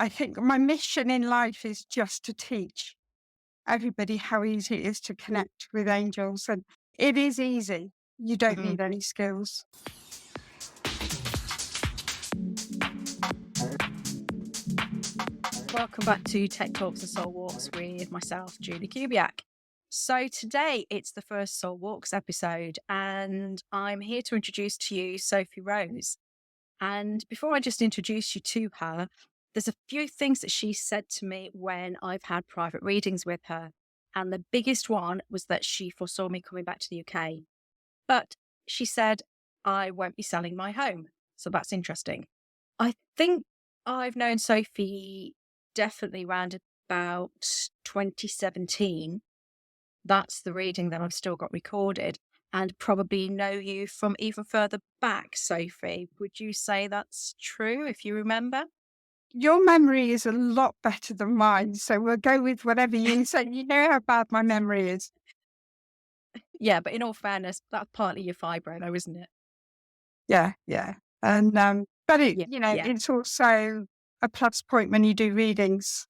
I think my mission in life is just to teach everybody how easy it is to connect with angels. And it is easy. You don't Mhm. need any skills. Welcome back to Tech Talks and Soul Walks with myself, Julie Kubiak. So today it's the first Soul Walks episode, and I'm here to introduce to you Sophie Rose. And before I just introduce you to her, there's a few things that she said to me when I've had private readings with her. And the biggest one was that she foresaw me coming back to the UK. But she said, I won't be selling my home. So that's interesting. I think I've known Sophie definitely around about 2017. That's the reading that I've still got recorded, and probably know you from even further back, Sophie. Would you say that's true if you remember? Your memory is a lot better than mine. So we'll go with whatever you say. You know how bad my memory is. Yeah, but in all fairness, that's partly your fibro, though, isn't it? Yeah, yeah. And but Yeah, yeah. it's also a plus point when you do readings.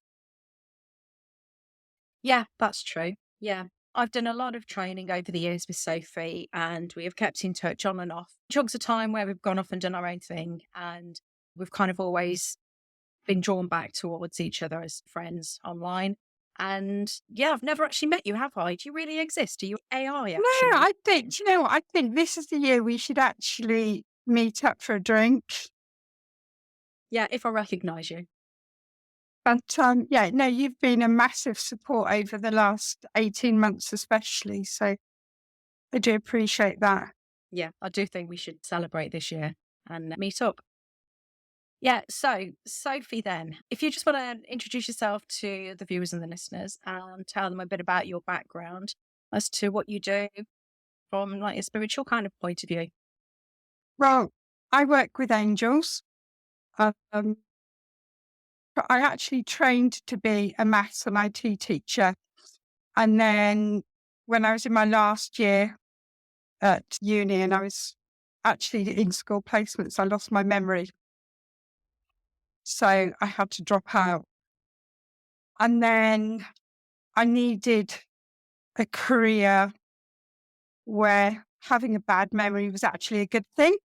Yeah, that's true. Yeah. I've done a lot of training over the years with Sophie, and we have kept in touch on and off. Chunks of time where we've gone off and done our own thing, and we've kind of always been drawn back towards each other as friends online. And yeah, I've never actually met you, have I? Do you really exist? Are you AI No, actually? I think, you know what? I think this is the year we should actually meet up for a drink. Yeah, if I recognise you. But yeah, no, you've been a massive support over the last 18 months, especially. So I do appreciate that. Yeah, I do think we should celebrate this year and meet up. Yeah, so Sophie, then, if you just want to introduce yourself to the viewers and the listeners and tell them a bit about your background as to what you do from like a spiritual kind of point of view. Well, I work with angels. Um, but I actually trained to be a maths and IT teacher. And then when I was in my last year at uni and I was actually in school placements, I lost my memory. So I had to drop out. And then I needed a career where having a bad memory was actually a good thing.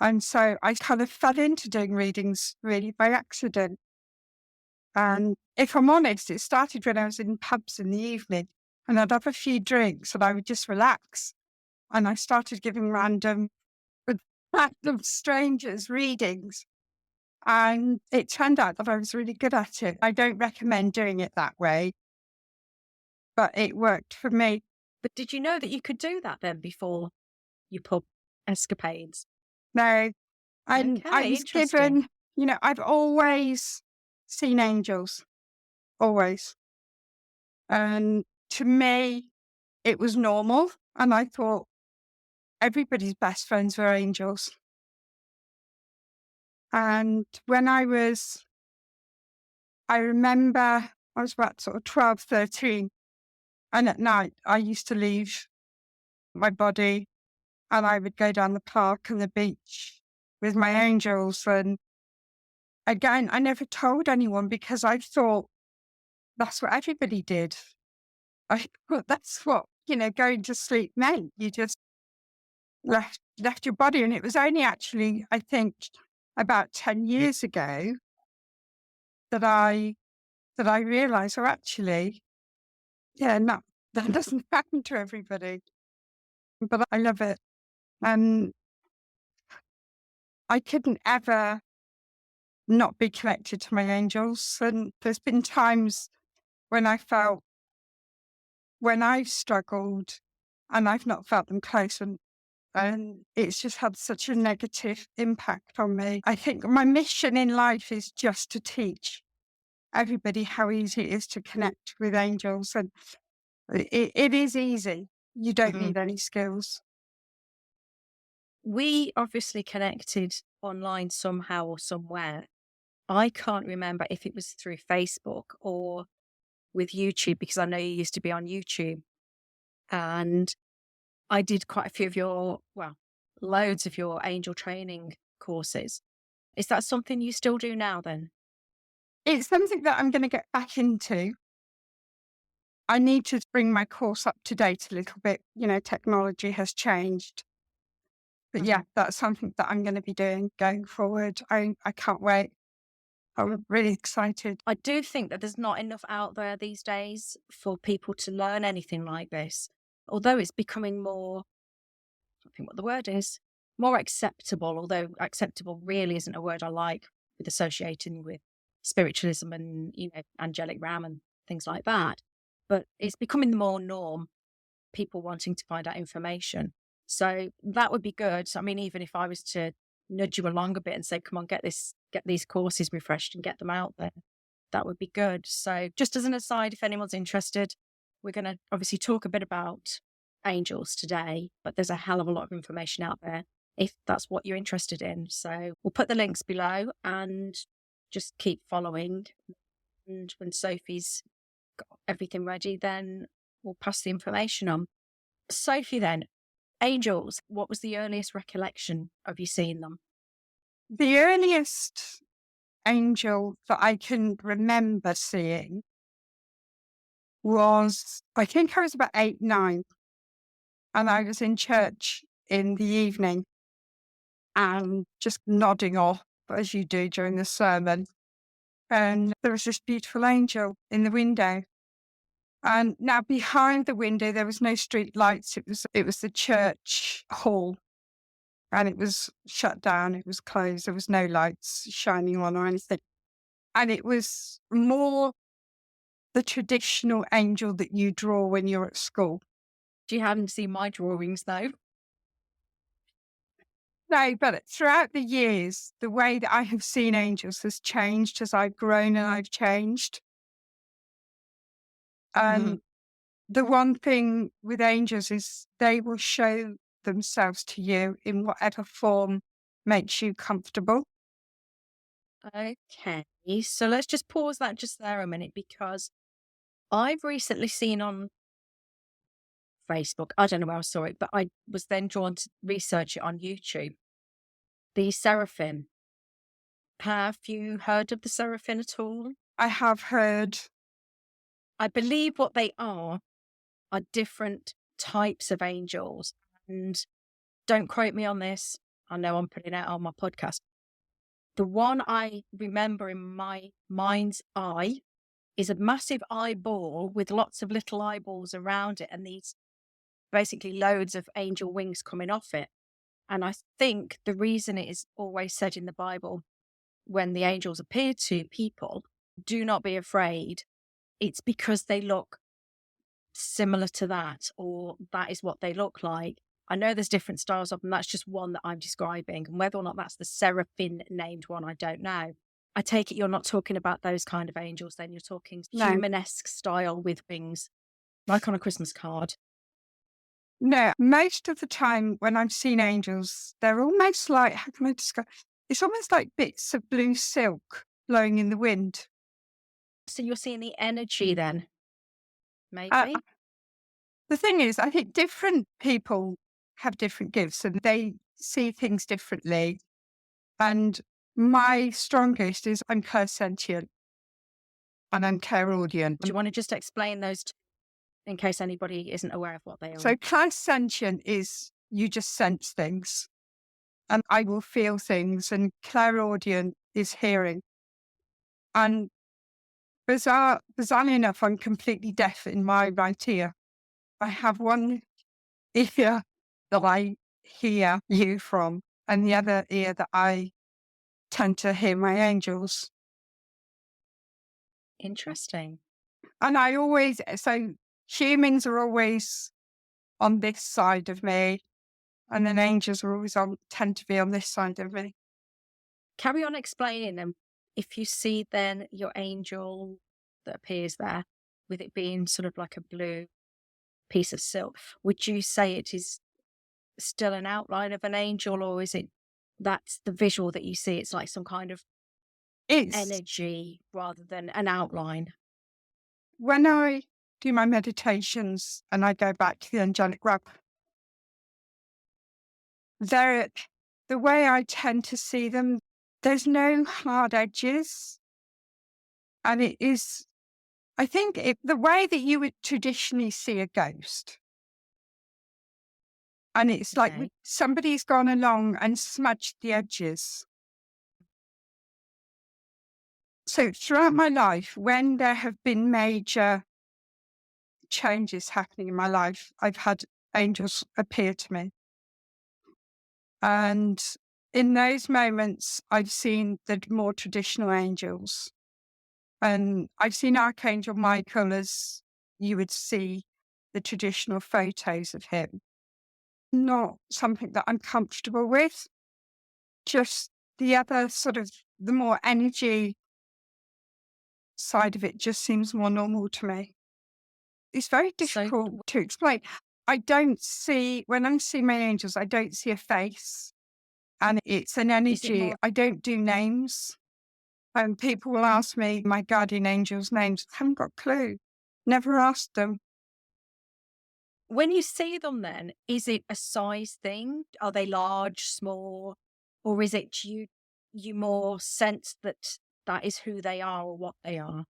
And so I kind of fell into doing readings really by accident. And if I'm honest, it started when I was in pubs in the evening and I'd have a few drinks and I would just relax. And I started giving with random strangers readings. And it turned out that I was really good at it. I don't recommend doing it that way, but it worked for me. But did you know that you could do that then before your pub escapades? No, and I Okay, was interesting. given, I've always seen angels, always. And to me, it was normal. And I thought everybody's best friends were angels. And I remember I was about sort of 12, 13. And at night, I used to leave my body and I would go down the park and the beach with my angels. And again, I never told anyone because I thought that's what everybody did. I thought that's what, going to sleep meant. You just left your body. And it was only actually, I think, about 10 years ago that I realized, oh, actually, yeah, no, that doesn't happen to everybody. But I love it. And I couldn't ever not be connected to my angels. And there's been times when when I've struggled and I've not felt them close and it's just had such a negative impact on me. I think my mission in life is just to teach everybody how easy it is to connect with angels. And it is easy. You don't Mhm. need any skills. We obviously connected online somehow or somewhere. I can't remember if it was through Facebook or with YouTube, because I know you used to be on YouTube. And I did quite a few of loads of your angel training courses. Is that something you still do now then? It's something that I'm going to get back into. I need to bring my course up to date a little bit. Technology has changed. But yeah, that's something that I'm going to be doing going forward. I can't wait. I'm really excited. I do think that there's not enough out there these days for people to learn anything like this. Although it's becoming more, I think what the word is, more acceptable, although acceptable really isn't a word I like with associating with spiritualism and, angelic realm and things like that. But it's becoming the more norm, people wanting to find out information. So that would be good. I mean, even if I was to nudge you along a bit and say, come on, get these courses refreshed and get them out there, that would be good. So just as an aside, if anyone's interested, we're going to obviously talk a bit about angels today, but there's a hell of a lot of information out there if that's what you're interested in. So we'll put the links below and just keep following. And when Sophie's got everything ready, then we'll pass the information on. Sophie, then, angels, what was the earliest recollection of you seeing them? The earliest angel that I can remember seeing was, I think I was about 8, 9, and I was in church in the evening and just nodding off, as you do during the sermon. And there was this beautiful angel in the window. And now behind the window, there was no street lights. It was the church hall, and it was shut down. It was closed. There was no lights shining on or anything. And it was more the traditional angel that you draw when you're at school. Do you happen to see my drawings, though? No, but throughout the years, the way that I have seen angels has changed as I've grown and I've changed. And the one thing with angels is they will show themselves to you in whatever form makes you comfortable. Okay, so let's just pause that just there a minute, because I've recently seen on Facebook, I don't know where I saw it, but I was then drawn to research it on YouTube. The seraphim. Have you heard of the seraphim at all? I have heard. I believe what they are different types of angels. And don't quote me on this. I know I'm putting it out on my podcast. The one I remember in my mind's eye is a massive eyeball with lots of little eyeballs around it, and these basically loads of angel wings coming off it. And I think the reason it is always said in the Bible, when the angels appear to people, do not be afraid, it's because they look similar to that, or that is what they look like. I know there's different styles of them. That's just one that I'm describing. And whether or not that's the seraphim named one, I don't know. I take it you're not talking about those kind of angels then. You're talking No. human-esque style with wings, like on a Christmas card. No, most of the time when I've seen angels, they're almost like, how can I describe? It's almost like bits of blue silk blowing in the wind. So you're seeing the energy then, maybe? The thing is, I think different people have different gifts and they see things differently. And my strongest is I'm clairsentient and I'm clairaudient. Do you want to just explain those two in case anybody isn't aware of what they are? So clairsentient is you just sense things and I will feel things, and clairaudient is hearing. And bizarrely enough, I'm completely deaf in my right ear. I have one ear that I hear you from, and the other ear that I tend to hear my angels. Interesting. And so humans are always on this side of me, and then angels are always tend to be on this side of me. Carry on explaining them. If you see then your angel that appears there, with it being sort of like a blue piece of silk, would you say it is still an outline of an angel, or is it that's the visual that you see? It's like some kind of energy rather than an outline. When I do my meditations and I go back to the angelic realm, the way I tend to see them, there's no hard edges. And it is, I think, the way that you would traditionally see a ghost. And it's like Okay. somebody's gone along and smudged the edges. So throughout my life, when there have been major changes happening in my life, I've had angels appear to me. And in those moments, I've seen the more traditional angels. And I've seen Archangel Michael as you would see the traditional photos of him. Not something that I'm comfortable with, just the other sort of the more energy side of it just seems more normal to me. It's very So difficult to explain. I don't see, when I see my angels, I don't see a face, and it's an is it energy. more I don't do names. And people will ask me my guardian angels' names. I haven't got a clue. Never asked them. when you see them then, is it a size thing? Are they large, small, or is it you more sense that that is who they are or what they are?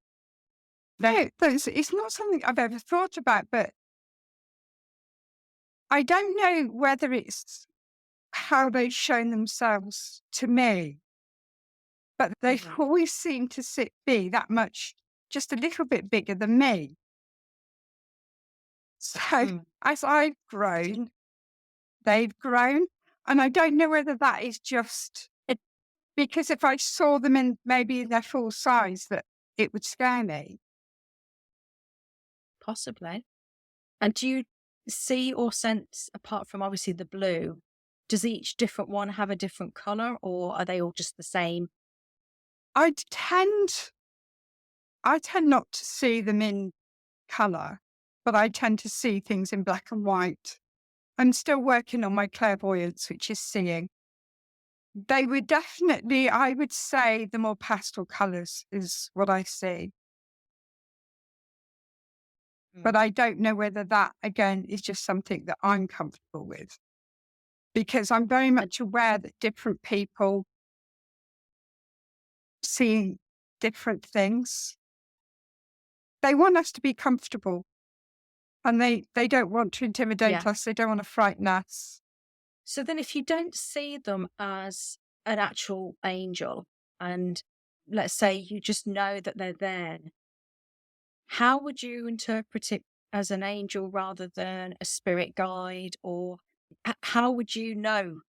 No, it's not something I've ever thought about, but I don't know whether it's how they've shown themselves to me, but they've Right. always seemed to be that much, just a little bit bigger than me. So Mm. as I've grown, they've grown. And I don't know whether that is just because if I saw them in maybe in their full size, that it would scare me. Possibly. And do you see or sense, apart from obviously the blue, does each different one have a different color or are they all just the same? I tend, I tend not to see them in color, but I tend to see things in black and white. I'm still working on my clairvoyance, which is seeing. They were definitely, I would say, the more pastel colors is what I see. But Mm. I don't know whether that, again, is just something that I'm comfortable with. Because I'm very And much aware that different people see different things. They want us to be comfortable, and they don't want to intimidate yeah. us. They don't want to frighten us. So then if you don't see them as an actual angel and let's say you just know that they're there, how would you interpret it as an angel rather than a spirit guide? Or how would you know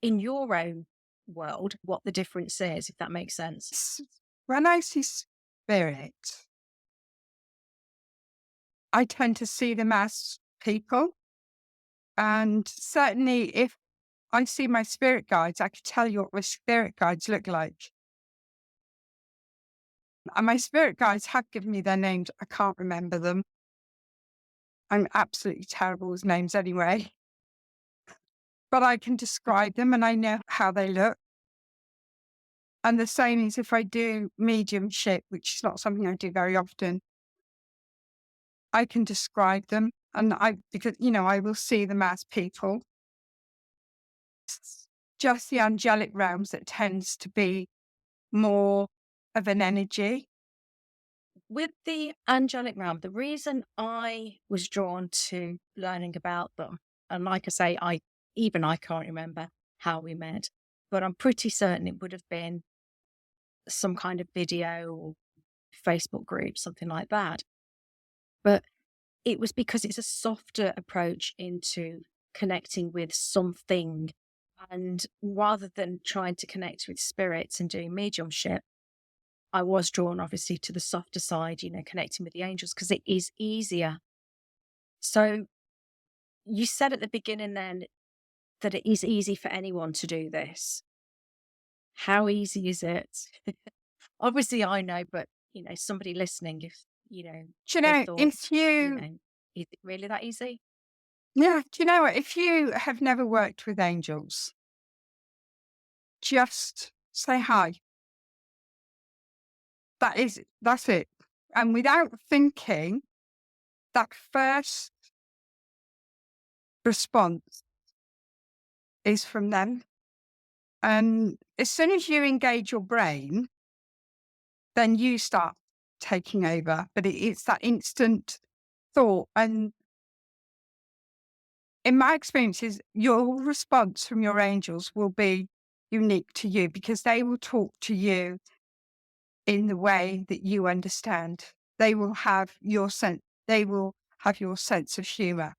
in your own world what the difference is, if that makes sense? When I see spirit, I tend to see them as people. And certainly if I see my spirit guides, I could tell you what my spirit guides look like. And my spirit guides have given me their names. I can't remember them. I'm absolutely terrible with names anyway. But I can describe them and I know how they look. And the same is if I do mediumship, which is not something I do very often, I can describe them. And because, I will see them as people. It's just the angelic realms that tends to be more of an energy. With the angelic realm, the reason I was drawn to learning about them, and like I say, I can't remember how we met, but I'm pretty certain it would have been some kind of video or Facebook group, something like that. But it was because it's a softer approach into connecting with something. And rather than trying to connect with spirits and doing mediumship, I was drawn obviously to the softer side, connecting with the angels because it is easier. So you said at the beginning then that it is easy for anyone to do this. How easy is it? Obviously I know, but somebody listening, if Do you they know, thought, if you, is it really that easy? yeah, do you know what? If you have never worked with angels, just say hi. That's it. And without thinking, that first response is from them. And as soon as you engage your brain, then you start taking over, but it's that instant thought. And in my experiences, your response from your angels will be unique to you because they will talk to you in the way that you understand. They will have your sense. They will have your sense of humor.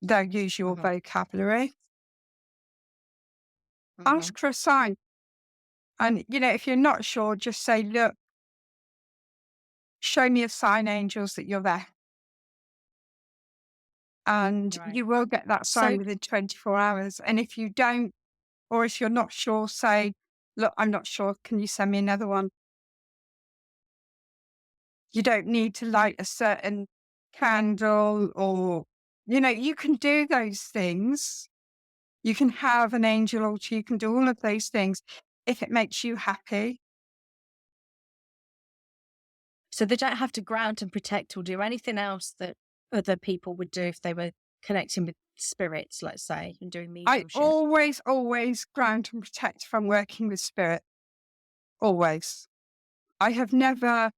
They'll use your Mhm. vocabulary. Mhm. Ask for a sign. And, if you're not sure, just say, look, show me a sign, angels, that you're there. And Right. you will get that sign So, within 24 hours. And if you don't, or if you're not sure, say, look, I'm not sure. Can you send me another one? You don't need to light a certain candle or, you can do those things. You can have an angel altar. You can do all of those things if it makes you happy. so they don't have to ground and protect or do anything else that other people would do if they were connecting with spirits, let's say, and doing I mediumship. always, always ground and protect from working with spirit. Always. I have never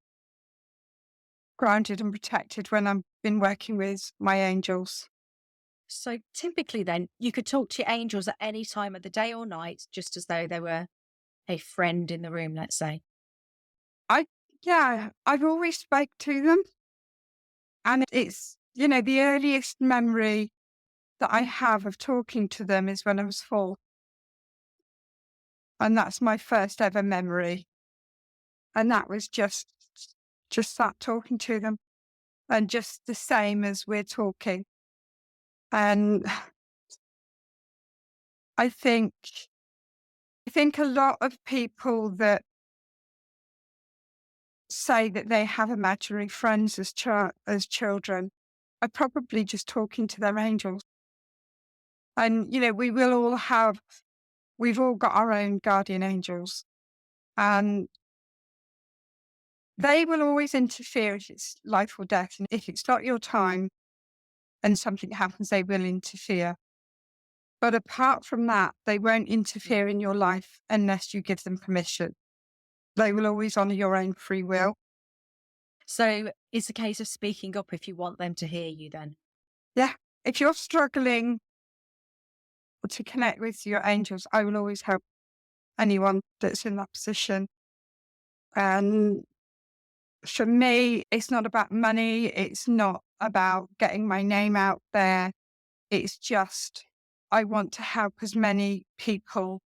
grounded and protected when I've been working with my angels. So typically, then, you could talk to your angels at any time of the day or night, just as though they were a friend in the room, let's say. I, yeah, I've always spoke to them. And it's, the earliest memory that I have of talking to them is when I was 4. And that's my first ever memory. And that was just that talking to them and just the same as we're talking. And I think, I think a lot of people that say that they have imaginary friends as children are probably just talking to their angels. And, we've all got our own guardian angels. And they will always interfere if it's life or death. And if it's not your time and something happens, they will interfere. But apart from that, they won't interfere in your life unless you give them permission. They will always honor your own free will. So it's a case of speaking up if you want them to hear you, then. Yeah. If you're struggling to connect with your angels, I will always help anyone that's in that position. And for me, it's not about money. It's not about getting my name out there. It's just, I want to help as many people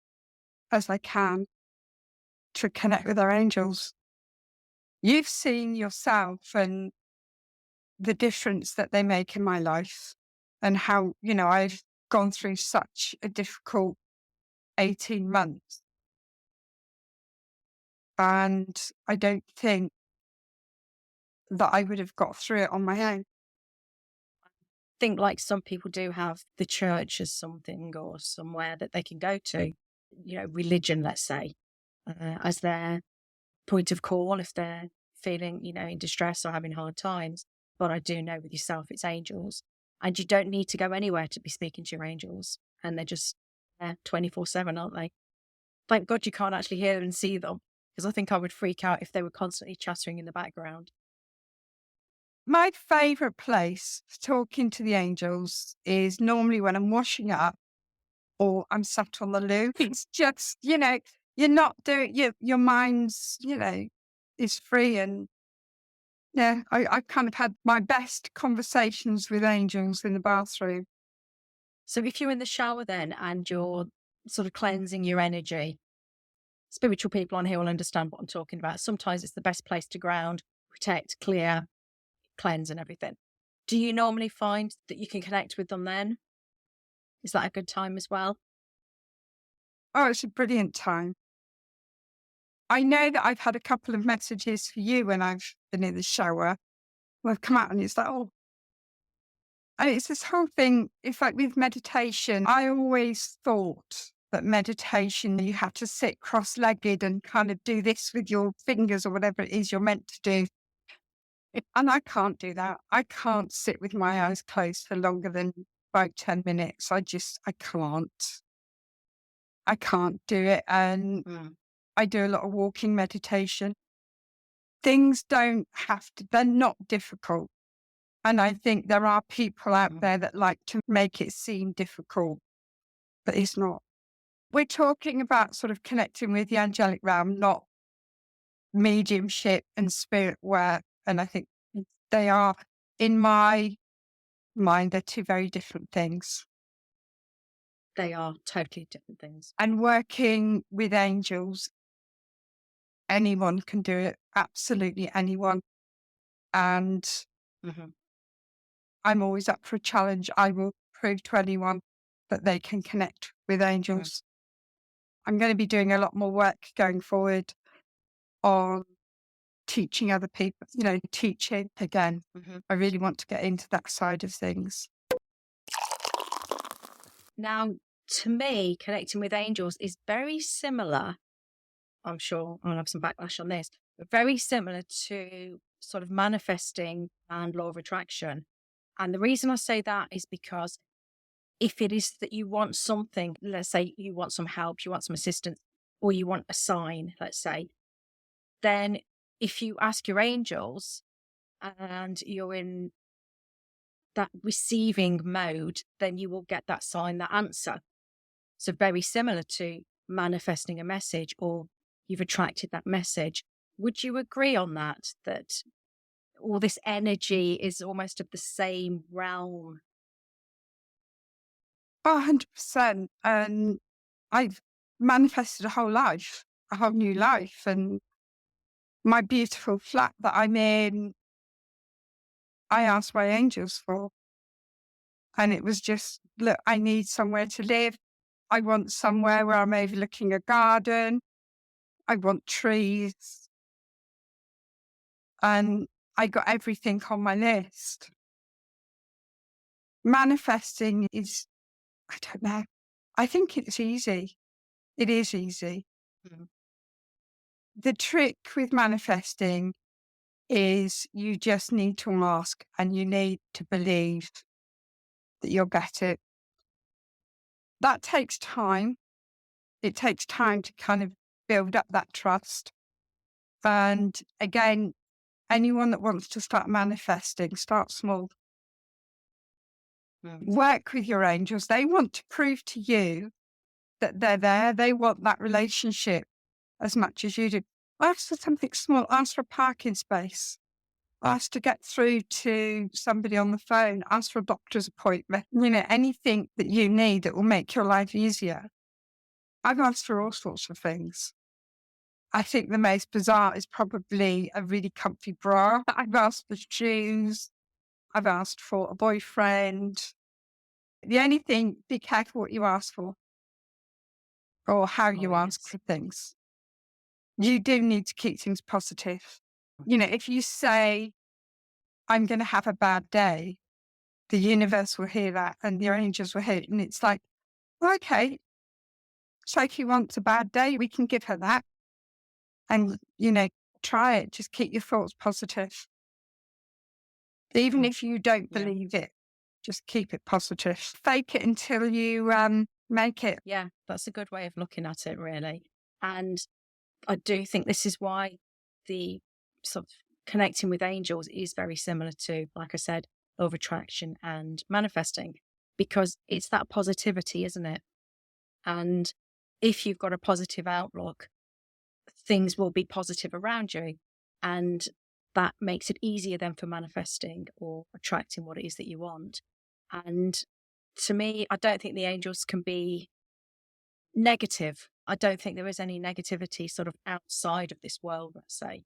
as I can to connect with their angels. You've seen yourself and the difference that they make in my life and how, I've gone through such a difficult 18 months. And I don't think that I would have got through it on my own. Think like some people do have the church as something or somewhere that they can go to, religion, let's say, as their point of call if they're feeling, in distress or having hard times. But I do know with yourself, it's angels. And you don't need to go anywhere to be speaking to your angels. And they're just there 24/7, aren't they? Thank God you can't actually hear and see them, because I think I would freak out if they were constantly chattering in the background. My favourite place for talking to the angels is normally when I'm washing up or I'm sat on the loo. It's just, you're not doing, your mind's, is free. And yeah, I kind of had my best conversations with angels in the bathroom. So if you're in the shower then and you're sort of cleansing your energy, spiritual people on here will understand what I'm talking about. Sometimes it's the best place to ground, protect, clear, cleanse and everything. Do you normally find that you can connect with them then? Is that a good time as well? Oh, it's a brilliant time. I know that I've had a couple of messages for you when I've been in the shower. I've come out and it's like, oh, and it's this whole thing. It's like with meditation, I always thought that meditation, you have to sit cross-legged and kind of do this with your fingers or whatever it is you're meant to do. And I can't do that. I can't sit with my eyes closed for longer than about 10 minutes. I can't. I can't do it. And Mm. I do a lot of walking meditation. things don't have to, they're not difficult. And I think there are people out there that like to make it seem difficult, but it's not. We're talking about sort of connecting with the angelic realm, not mediumship and spirit work. And I think they are, in my mind, they're two very different things. They are totally different things. And working with angels, anyone can do it, absolutely anyone. And I'm always up for a challenge. I will prove to anyone that they can connect with angels. I'm going to be doing a lot more work going forward on teaching other people, teaching again. I really want to get into that side of things. Now, to me, connecting with angels is very similar. I'm sure I'm going to have some backlash on this, but very similar to sort of manifesting and law of attraction. And the reason I say that is because if it is that you want something, let's say you want some help, you want some assistance, or you want a sign, let's say, then if you ask your angels and you're in that receiving mode, then you will get that sign, that answer. So very similar to manifesting a message, or you've attracted that message. Would you agree on that, that all this energy is almost of the same realm? 100%. And I've manifested a whole life, a whole new life. And my beautiful flat that I'm in, I asked my angels for. And it was just, look, I need somewhere to live. I want somewhere where I'm overlooking a garden. I want trees. And I got everything on my list. Manifesting is, I don't know. I think it's easy. It is easy. The trick with manifesting is you just need to ask and you need to believe that you'll get it. That takes time. It takes time to kind of build up that trust. And again, anyone that wants to start manifesting, start small. Work with your angels. They want to prove to you that they're there. They want that relationship as much as you do. Ask for something small. Ask for a parking space. Ask to get through to somebody on the phone. Ask for a doctor's appointment. Anything that you need that will make your life easier. I've asked for all sorts of things. I think the most bizarre is probably a really comfy bra. I've asked for shoes. I've asked for a boyfriend. The only thing, be careful what you ask for or how you ask for things. You do need to keep things positive. If you say, I'm going to have a bad day, the universe will hear that and your angels will hear it. And it's like, okay, Sophie wants a bad day. We can give her that. And, try it. Just keep your thoughts positive. Even if you don't believe it, just keep it positive. Fake it until you make it. Yeah, that's a good way of looking at it, really. And I do think this is why the sort of connecting with angels is very similar to, like I said, law of attraction and manifesting, because it's that positivity, isn't it? And if you've got a positive outlook, things will be positive around you. And that makes it easier then for manifesting or attracting what it is that you want. And to me, I don't think the angels can be negative. I don't think there is any negativity sort of outside of this world, let's say.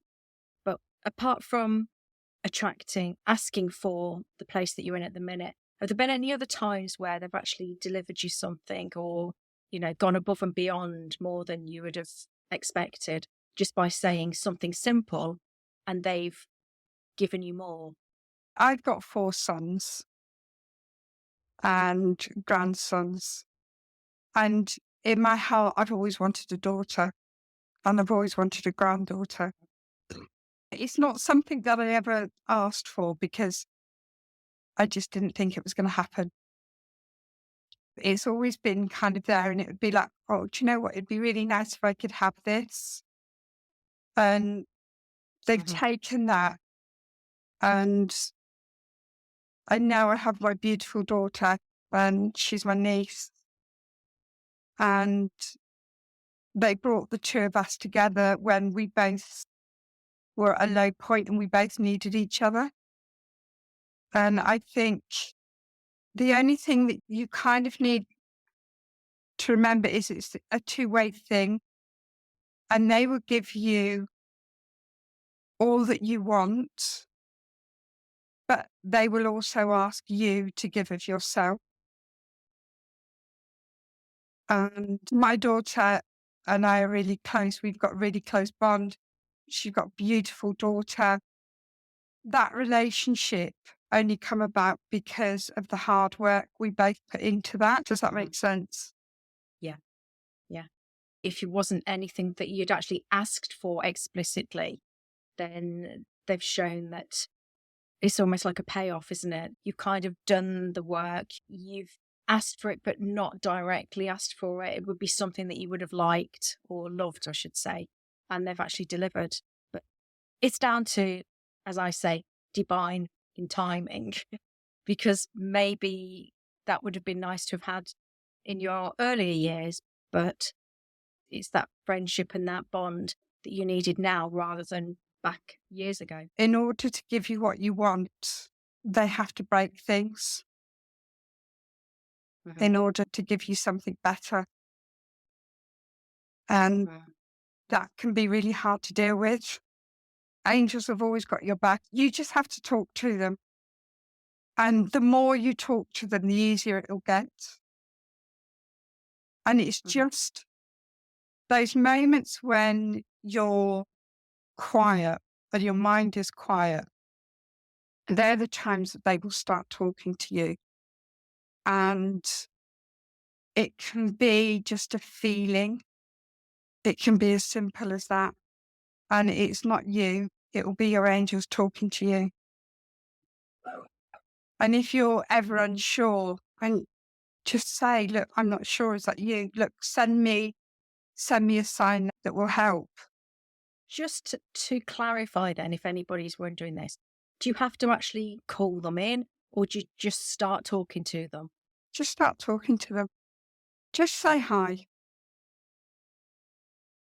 But apart from asking for the place that you're in at the minute, have there been any other times where they've actually delivered you something or, gone above and beyond more than you would have expected just by saying something simple and they've given you more? I've got 4 sons and grandsons. And in my heart, I've always wanted a daughter and I've always wanted a granddaughter. It's not something that I ever asked for because I just didn't think it was going to happen. It's always been kind of there and it would be like, oh, do you know what? It'd be really nice if I could have this. And they've taken that, and now I have my beautiful daughter, and she's my niece, and they brought the two of us together when we both were at a low point and we both needed each other. And I think the only thing that you kind of need to remember is it's a two-way thing, and they will give you all that you want, but they will also ask you to give of yourself. And my daughter and I are really close. We've got a really close bond. She's got a beautiful daughter. That relationship only come about because of the hard work we both put into that. Does that make sense? Yeah. If it wasn't anything that you'd actually asked for explicitly, then they've shown that it's almost like a payoff, isn't it? You've kind of done the work. You've asked for it, but not directly asked for it. It would be something that you would have liked or loved, I should say, and they've actually delivered. But it's down to, as I say, divine in timing, because maybe that would have been nice to have had in your earlier years, but it's that friendship and that bond that you needed now rather than back years ago. In order to give you what you want, they have to break things in order to give you something better. And that can be really hard to deal with. Angels have always got your back. You just have to talk to them. And the more you talk to them, the easier it'll get. And it's just those moments when you're quiet and your mind is quiet, they're the times that they will start talking to you. And it can be just a feeling. It can be as simple as that. And it's not you. It will be your angels talking to you. And if you're ever unsure, and just say, look, I'm not sure, is that you? Look, send me a sign that will help. Just to clarify then, if anybody's wondering this, do you have to actually call them in, or do you just start talking to them? Just start talking to them. Just say hi.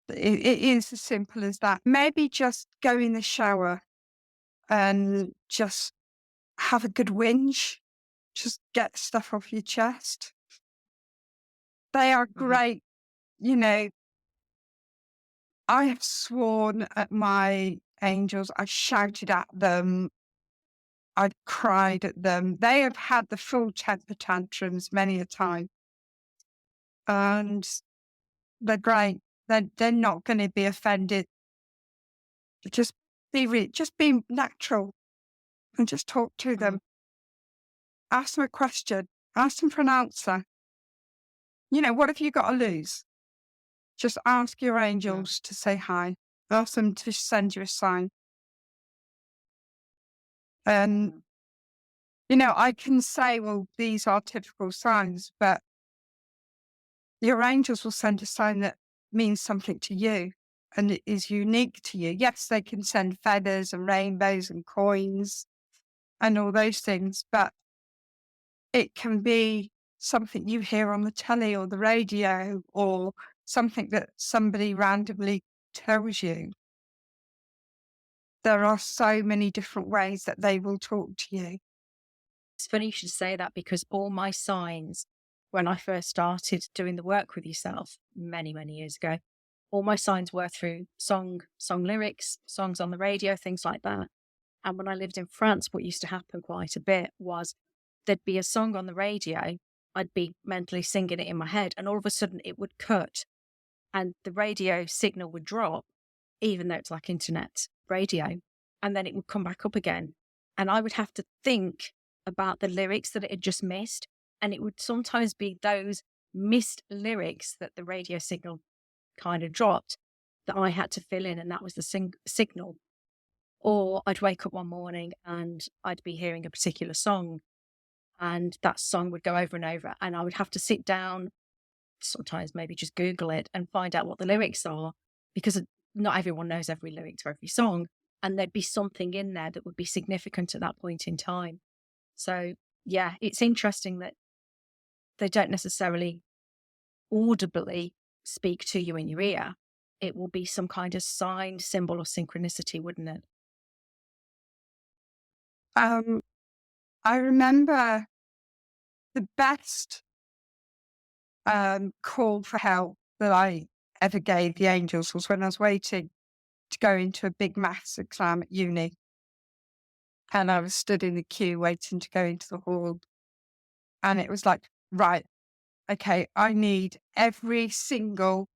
It is as simple as that. Maybe just go in the shower and just have a good whinge. Just get stuff off your chest. They are great. You know, I have sworn at my angels. I've shouted at them. I've cried at them. They have had the full temper tantrums many a time. And they're great. They're not going to be offended. Just be natural and just talk to them. Ask them a question. Ask them for an answer. You know, what have you got to lose? Just ask your angels to say hi. Ask them to send you a sign. And, you know, I can say, well, these are typical signs, but your angels will send a sign that means something to you and it is unique to you. Yes, they can send feathers and rainbows and coins and all those things, but it can be something you hear on the telly or the radio or something that somebody randomly tells you. There are so many different ways that they will talk to you. It's funny you should say that, because all my signs, when I first started doing the work with yourself many, many years ago, all my signs were through song lyrics, songs on the radio, things like that. And when I lived in France, what used to happen quite a bit was there'd be a song on the radio, I'd be mentally singing it in my head, and all of a sudden it would cut and the radio signal would drop, even though it's like internet radio, and then it would come back up again. And I would have to think about the lyrics that it had just missed. And it would sometimes be those missed lyrics that the radio signal kind of dropped that I had to fill in, and that was the signal. Or I'd wake up one morning and I'd be hearing a particular song, and that song would go over and over, and I would have to sit down, sometimes maybe just Google it and find out what the lyrics are, because not everyone knows every lyric to every song. and there'd be something in there that would be significant at that point in time. So, yeah, it's interesting that they don't necessarily audibly speak to you in your ear. It will be some kind of sign, symbol, or synchronicity, wouldn't it? I remember the best call for help that I ever gave the angels was when I was waiting to go into a big maths exam at uni. And I was stood in the queue waiting to go into the hall. And it was like, right, okay, I need every single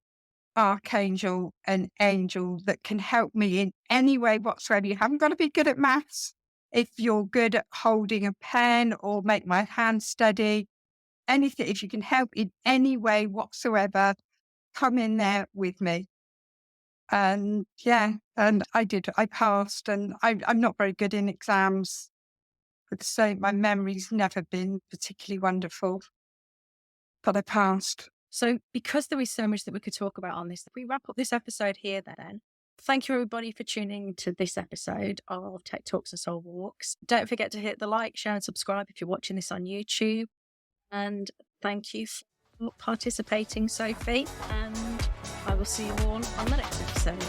archangel and angel that can help me in any way whatsoever. You haven't got to be good at maths. If you're good at holding a pen or make my hand steady, anything, if you can help in any way whatsoever, come in there with me. And yeah, and I did. I passed, and I'm not very good in exams. But so my memory's never been particularly wonderful, but I passed. So, because there is so much that we could talk about on this, if we wrap up this episode here, then thank you everybody for tuning to this episode of Tech Talks and Soul Walks. Don't forget to hit the like, share, and subscribe if you're watching this on YouTube. And thank you for participating, Sophie. And I will see you all on the next episode.